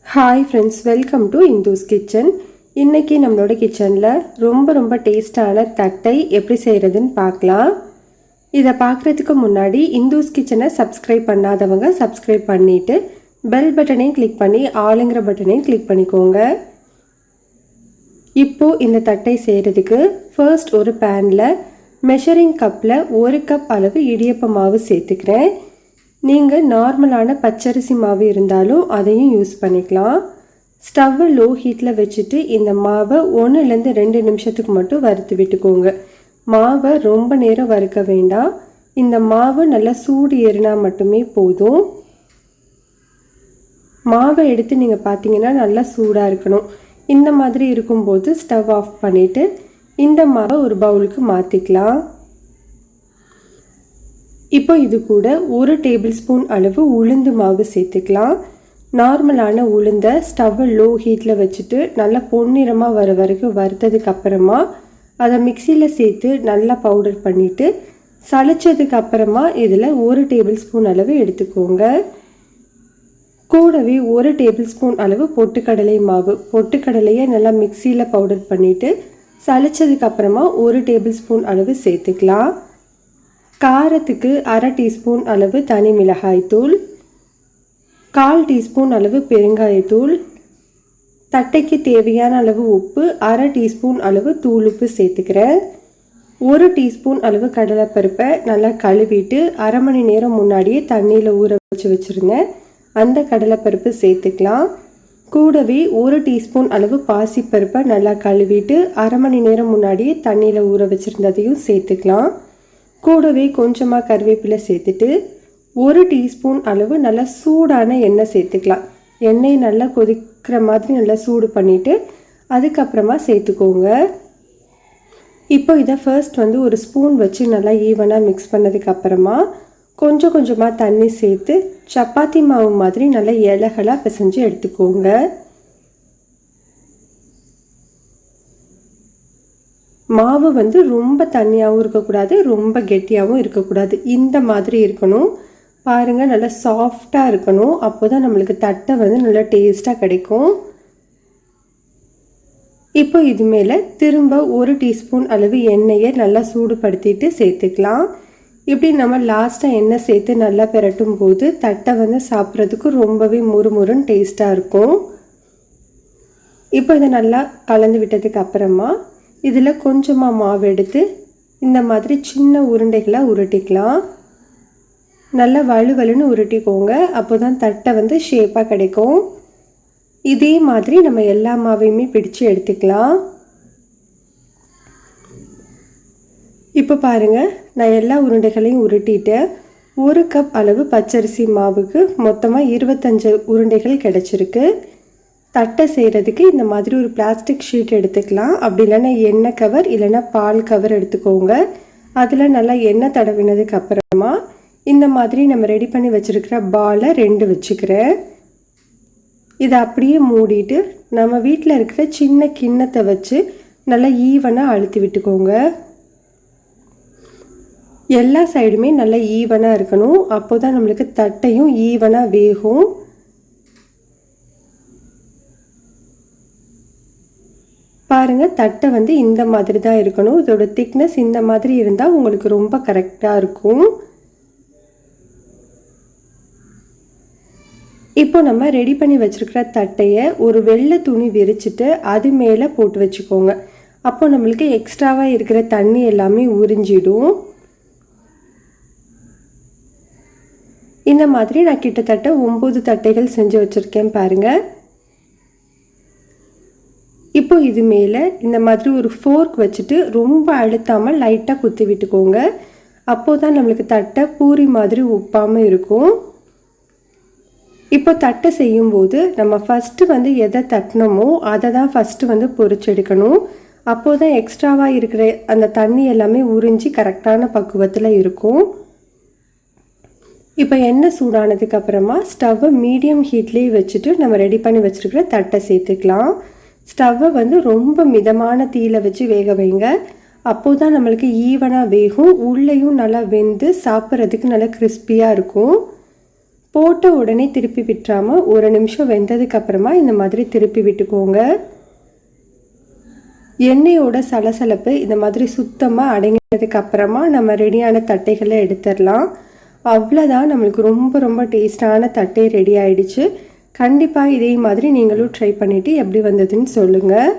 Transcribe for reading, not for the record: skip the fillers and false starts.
Hi friends, welcome to Indhu's kitchen. இன்றைக்கி நம்மளோட கிச்சனில் ரொம்ப டேஸ்டான தட்டை எப்படி செய்கிறதுன்னு பார்க்கலாம். இதை பார்க்குறதுக்கு முன்னாடி இந்துஸ் கிச்சனை சப்ஸ்கிரைப் பண்ணாதவங்க சப்ஸ்கிரைப் பண்ணிவிட்டு பெல் பட்டனையும் கிளிக் பண்ணி ஆளுங்கிற பட்டனையும் கிளிக் பண்ணிக்கோங்க. இப்போது இந்த தட்டை செய்கிறதுக்கு ஃபர்ஸ்ட் ஒரு பேனில் மெஷரிங் கப்பில் 1 கப் அளவு இடியப்ப மாவு சேர்த்துக்கிறேன். நீங்கள் நார்மலான பச்சரிசி மாவு இருந்தாலும் அதையும் யூஸ் பண்ணிக்கலாம். ஸ்டவ்வை லோ ஹீட்டில் வச்சுட்டு இந்த மாவை 1லேருந்து 2 நிமிஷத்துக்கு மட்டும் வறுத்து விட்டுக்கோங்க. மாவை ரொம்ப நேரம் வறுக்க வேண்டாம். இந்த மாவு நல்லா சூடு ஏறினா மட்டுமே போதும். மாவை எடுத்து நீங்கள் பார்த்தீங்கன்னா நல்லா சூடாக இருக்கணும். இந்த மாதிரி இருக்கும்போது ஸ்டவ் ஆஃப் பண்ணிவிட்டு இந்த மாவை ஒரு பவுலுக்கு மாற்றிக்கலாம். இப்போ இது கூட 1 டேபிள் ஸ்பூன் அளவு உளுந்து மாவு சேர்த்துக்கலாம். நார்மலான உளுந்தை ஸ்டவ்வை லோ ஹீட்டில் வச்சுட்டு நல்லா பொன்னிறமாக வர வரைக்கும் வறுத்ததுக்கு அப்புறமா அதை மிக்சியில் சேர்த்து நல்லா பவுடர் பண்ணிவிட்டு சளிச்சதுக்கு அப்புறமா இதில் 1 டேபிள் ஸ்பூன் அளவு எடுத்துக்கோங்க. கூடவே 1 டேபிள் ஸ்பூன் அளவு பொட்டுக்கடலை மாவு, பொட்டுக்கடலையை நல்லா மிக்சியில் பவுடர் பண்ணிவிட்டு சளிச்சதுக்கு அப்புறமா 1 டேபிள் ஸ்பூன் அளவு சேர்த்துக்கலாம். காரத்துக்கு 1/2 டீஸ்பூன் அளவு தனி மிளகாய்த்தூள், 1/4 டீஸ்பூன் அளவு பெருங்காயத்தூள், தட்டைக்கு தேவையான அளவு உப்பு, 1/2 டீஸ்பூன் அளவு தூள் உப்பு சேர்த்துக்கிறேன். 1 டீஸ்பூன் அளவு கடலைப்பருப்பை நல்லா கழுவிட்டு 1/2 மணி நேரம் முன்னாடியே தண்ணியில் ஊற வச்சுருந்தேன். அந்த கடலைப்பருப்பு சேர்த்துக்கலாம். கூடவே 1 டீஸ்பூன் அளவு பாசிப்பருப்பை நல்லா கழுவிட்டு 1/2 மணி நேரம் முன்னாடியே தண்ணியில் ஊற வச்சுருந்ததையும் சேர்த்துக்கலாம். கூடவே கொஞ்சமாக கருவேப்பிலை சேர்த்துட்டு 1 டீஸ்பூன் அளவு நல்லா சூடான எண்ணெய் சேர்த்துக்கலாம். எண்ணெய் நல்லா கொதிக்கிற மாதிரி நல்லா சூடு பண்ணிவிட்டு அதுக்கப்புறமா சேர்த்துக்கோங்க. இப்போ இதை ஃபர்ஸ்ட் ஒரு ஸ்பூன் வச்சு நல்லா ஈவனாக மிக்ஸ் பண்ணதுக்கப்புறமா கொஞ்சமாக தண்ணி சேர்த்து சப்பாத்தி மாவு மாதிரி நல்லா இலகலாக பிசைஞ்சு எடுத்துக்கோங்க. மாவு ரொம்ப தண்ணியாகவும் இருக்கக்கூடாது, ரொம்ப கெட்டியாகவும் இருக்கக்கூடாது. இந்த மாதிரி இருக்கணும். பாருங்கள், நல்லா சாஃப்டாக இருக்கணும். அப்போ தான் நம்மளுக்கு தட்டை நல்லா டேஸ்ட்டாக கிடைக்கும். இப்போ இது மேலே திரும்ப 1 டீஸ்பூன் அளவு எண்ணெயை நல்லா சூடுபடுத்திட்டு சேர்த்துக்கலாம். இப்படி நம்ம லாஸ்ட்டாக எண்ணெய் சேர்த்து நல்லா பிரட்டும் போது தட்டை சாப்பிட்றதுக்கு ரொம்பவே முறுமுறுன்னு டேஸ்ட்டாக இருக்கும். இப்போ இதை நல்லா கலந்து விட்டதுக்கு அப்புறமா இதில் கொஞ்சமாக மாவு எடுத்து இந்த மாதிரி சின்ன உருண்டைகளாக உருட்டிக்கலாம். நல்லா வலுவலுன்னு உருட்டிக்கோங்க. அப்போ தான் தட்டை ஷேப்பாக கிடைக்கும். இதே மாதிரி நம்ம எல்லா மாவையுமே பிடிச்சு எடுத்துக்கலாம். இப்போ பாருங்கள், நான் எல்லா உருண்டைகளையும் உருட்டிட்டேன். 1 கப் அளவு பச்சரிசி மாவுக்கு மொத்தமாக 25 உருண்டைகள் கிடச்சிருக்கு. தட்டை செய்கிறதுக்கு இந்த மாதிரி ஒரு பிளாஸ்டிக் ஷீட் எடுத்துக்கலாம். அப்படி இல்லைன்னா எண்ணெய் கவர் இல்லைன்னா பால் கவர் எடுத்துக்கோங்க. அதில் நல்லா எண்ணெய் தடவினதுக்கு அப்புறமா இந்த மாதிரி நம்ம ரெடி பண்ணி வச்சுருக்கிற பாலை 2 வச்சுக்கிறேன். இதை அப்படியே மூடிட்டு நம்ம வீட்டில் இருக்கிற சின்ன கிண்ணத்தை வச்சு நல்லா ஈவனாக அழுத்தி விட்டுக்கோங்க. எல்லா சைடுமே நல்லா ஈவனாக இருக்கணும். அப்போ தான் நம்மளுக்கு தட்டையும் ஈவனாக வேகும். பாருங்கள், தட்டை இந்த மாதிரி தான் இருக்கணும். இதோட திக்னஸ் இந்த மாதிரி இருந்தால் உங்களுக்கு ரொம்ப கரெக்டாக இருக்கும். இப்போ நம்ம ரெடி பண்ணி வச்சுருக்கிற தட்டையை ஒரு வெள்ளை துணி விரிச்சிட்டு அது மேலே போட்டு வச்சுக்கோங்க. அப்போ நம்மளுக்கு எக்ஸ்ட்ராவாக இருக்கிற தண்ணி எல்லாமே உறிஞ்சிடும். இந்த மாதிரி நான் கிட்டத்தட்ட 9 தட்டைகள் செஞ்சு வச்சுருக்கேன் பாருங்கள். இப்போ இது மேலே இந்த மாதிரி ஒரு ஃபோர்க் வச்சுட்டு ரொம்ப அழுத்தாமல் லைட்டாக குத்தி விட்டுக்கோங்க. அப்போ தான் நம்மளுக்கு தட்டை பூரி மாதிரி உப்பாமல் இருக்கும். இப்போ தட்டை செய்யும்போது நம்ம ஃபஸ்ட்டு எதை தட்டினோமோ அதை தான் ஃபஸ்ட்டு பொரிச்செடுக்கணும். அப்போ தான் எக்ஸ்ட்ராவாக இருக்கிற அந்த தண்ணி எல்லாமே உறிஞ்சி கரெக்டான பக்குவத்தில் இருக்கும். இப்போ எண்ணெய் சூடானதுக்கப்புறமா ஸ்டவ்வை மீடியம் ஹீட்லேயே வச்சுட்டு நம்ம ரெடி பண்ணி வச்சுருக்கிற தட்டை சேர்த்துக்கலாம். ஸ்டவ்வை ரொம்ப மிதமான தீயில வச்சு வேக வைங்க. அப்போது தான் நம்மளுக்கு ஈவனாக வேகும். உள்ளேயும் நல்லா வெந்து சாப்பிட்றதுக்கு நல்லா கிறிஸ்பியாக இருக்கும். போட்ட உடனே திருப்பி விட்டுறாமல் ஒரு நிமிஷம் வெந்ததுக்கப்புறமா இந்த மாதிரி திருப்பி விட்டுக்கோங்க. எண்ணெயோட சலசலப்பு இந்த மாதிரி சுத்தமாக அடங்கினதுக்கப்புறமா நம்ம ரெடியான தட்டைகளை எடுத்துடலாம். அவ்வளோதான், நம்மளுக்கு ரொம்ப ரொம்ப டேஸ்டான தட்டை ரெடி ஆயிடுச்சு. கண்டிப்பாக இதே மாதிரி நீங்களும் ட்ரை பண்ணிவிட்டு எப்படி வந்ததுன்னு சொல்லுங்கள்.